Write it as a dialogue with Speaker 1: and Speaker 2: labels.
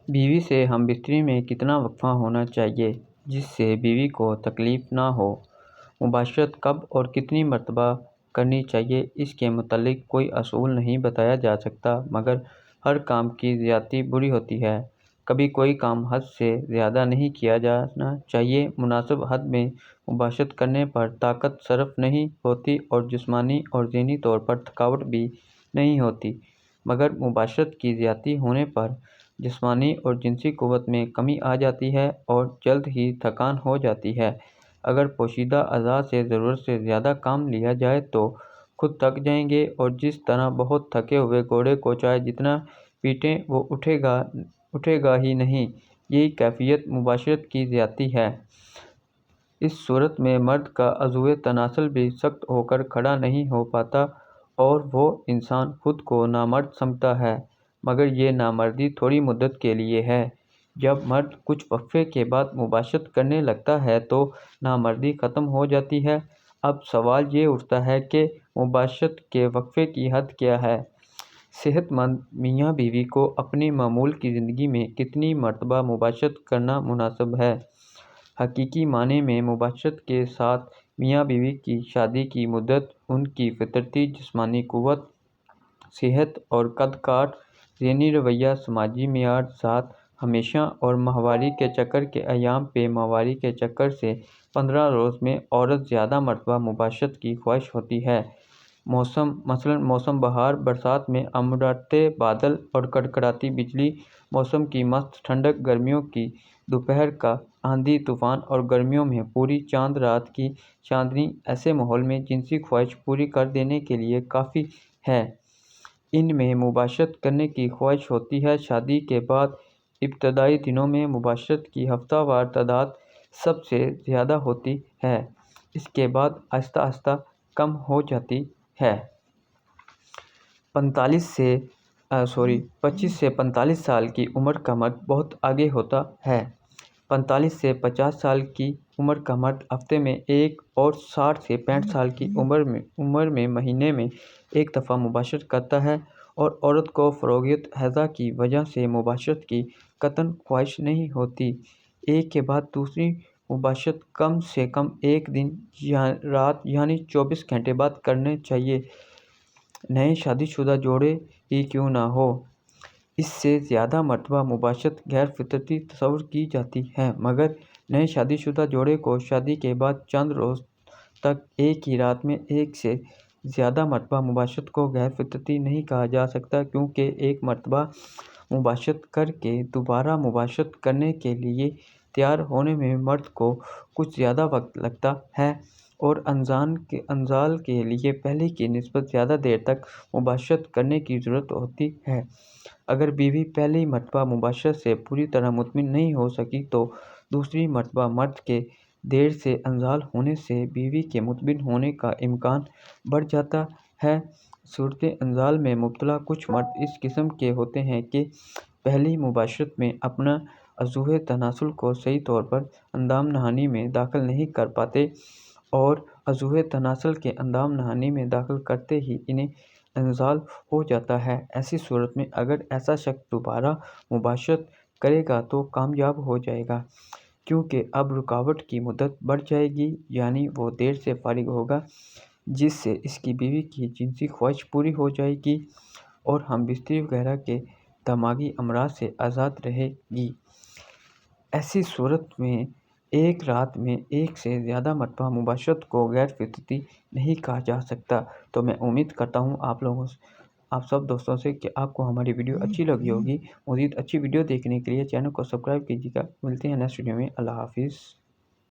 Speaker 1: بیوی سے ہم بستری میں کتنا وقفہ ہونا چاہیے جس سے بیوی کو تکلیف نہ ہو؟ مباشرت کب اور کتنی مرتبہ کرنی چاہیے، اس کے متعلق کوئی اصول نہیں بتایا جا سکتا، مگر ہر کام کی زیادتی بری ہوتی ہے۔ کبھی کوئی کام حد سے زیادہ نہیں کیا جانا چاہیے۔ مناسب حد میں مباشرت کرنے پر طاقت صرف نہیں ہوتی اور جسمانی اور ذہنی طور پر تھکاوٹ بھی نہیں ہوتی، مگر مباشرت کی زیادتی ہونے پر جسمانی اور جنسی قوت میں کمی آ جاتی ہے اور جلد ہی تھکان ہو جاتی ہے۔ اگر پوشیدہ اعضاء سے ضرورت سے زیادہ کام لیا جائے تو خود تھک جائیں گے، اور جس طرح بہت تھکے ہوئے گھوڑے کو چاہے جتنا پیٹیں وہ اٹھے گا ہی نہیں۔ یہی کیفیت مباشرت کی زیادتی ہے۔ اس صورت میں مرد کا عضوِ تناسل بھی سخت ہو کر کھڑا نہیں ہو پاتا اور وہ انسان خود کو نامرد سمجھتا ہے، مگر یہ نامردی تھوڑی مدت کے لیے ہے۔ جب مرد کچھ وقفے کے بعد مباشرت کرنے لگتا ہے تو نامردی ختم ہو جاتی ہے۔ اب سوال یہ اٹھتا ہے کہ مباشرت کے وقفے کی حد کیا ہے؟ صحت مند میاں بیوی کو اپنی معمول کی زندگی میں کتنی مرتبہ مباشرت کرنا مناسب ہے؟ حقیقی معنی میں مباشرت کے ساتھ میاں بیوی کی شادی کی مدت، ان کی فطرتی جسمانی قوت، صحت اور قد کاٹ، ذہنی رویہ، سماجی معیار، ذات، ہمیشہ اور ماہواری کے چکر کے ایام پہ ماہواری کے چکر سے 15 روز میں عورت زیادہ مرتبہ مباشرت کی خواہش ہوتی ہے۔ موسم، مثلاً موسم بہار برسات میں امڑتے بادل اور کڑکڑاتی بجلی، موسم کی مست ٹھنڈک، گرمیوں کی دوپہر کا آندھی طوفان اور گرمیوں میں پوری چاند رات کی چاندنی، ایسے ماحول میں جنسی خواہش پوری کر دینے کے لیے کافی ہے۔ ان میں مباشرت کرنے کی خواہش ہوتی ہے۔ شادی کے بعد ابتدائی دنوں میں مباشرت کی ہفتہ وار تعداد سب سے زیادہ ہوتی ہے، اس کے بعد آہستہ آہستہ کم ہو جاتی ہے۔ 25 سے 45 سال کی عمر کا مرد بہت آگے ہوتا ہے۔ 45 سے 50 سال کی عمر کا مرد ہفتے میں ایک اور 60 سے 65 سال کی عمر میں مہینے میں ایک دفعہ مباشرت کرتا ہے، اور عورت کو فروغیت حیضہ کی وجہ سے مباشرت کی قطعاً خواہش نہیں ہوتی۔ ایک کے بعد دوسری مباشرت کم سے کم ایک دن یا رات یعنی 24 گھنٹے بعد کرنا چاہیے، نئے شادی شدہ جوڑے ہی کیوں نہ ہو۔ اس سے زیادہ مرتبہ مباشرت غیر فطرتی تصور کی جاتی ہے، مگر نئے شادی شدہ جوڑے کو شادی کے بعد چند روز تک ایک ہی رات میں ایک سے زیادہ مرتبہ مباشرت کو غیر فطرتی نہیں کہا جا سکتا، کیونکہ ایک مرتبہ مباشرت کر کے دوبارہ مباشرت کرنے کے لیے تیار ہونے میں مرد کو کچھ زیادہ وقت لگتا ہے، اور انزال کے لیے پہلے کی نسبت زیادہ دیر تک مباشرت کرنے کی ضرورت ہوتی ہے۔ اگر بیوی پہلی مرتبہ مباشرت سے پوری طرح مطمئن نہیں ہو سکی تو دوسری مرتبہ مرد کے دیر سے انزال ہونے سے بیوی کے مطمئن ہونے کا امکان بڑھ جاتا ہے۔ صورت انزال میں مبتلا کچھ مرد اس قسم کے ہوتے ہیں کہ پہلی مباشرت میں اپنا عضوِ تناسل کو صحیح طور پر اندام نہانی میں داخل نہیں کر پاتے، اور عضوِ تناسل کے اندام نہانی میں داخل کرتے ہی انہیں انزال ہو جاتا ہے۔ ایسی صورت میں اگر ایسا شخص دوبارہ مباشرت کرے گا تو کامیاب ہو جائے گا، کیونکہ اب رکاوٹ کی مدت بڑھ جائے گی، یعنی وہ دیر سے فارغ ہوگا، جس سے اس کی بیوی کی جنسی خواہش پوری ہو جائے گی اور ہم بستری وغیرہ کے دماغی امراض سے آزاد رہے گی۔ ایسی صورت میں ایک رات میں ایک سے زیادہ مرتبہ مباشرت کو غیر فطرتی نہیں کہا جا سکتا۔ تو میں امید کرتا ہوں آپ سب دوستوں سے کہ آپ کو ہماری ویڈیو اچھی لگی ہوگی۔ مزید اچھی ویڈیو دیکھنے کے لیے چینل کو سبسکرائب کیجیے گا۔ ملتے ہیں نیکسٹ ویڈیو میں۔ اللہ حافظ۔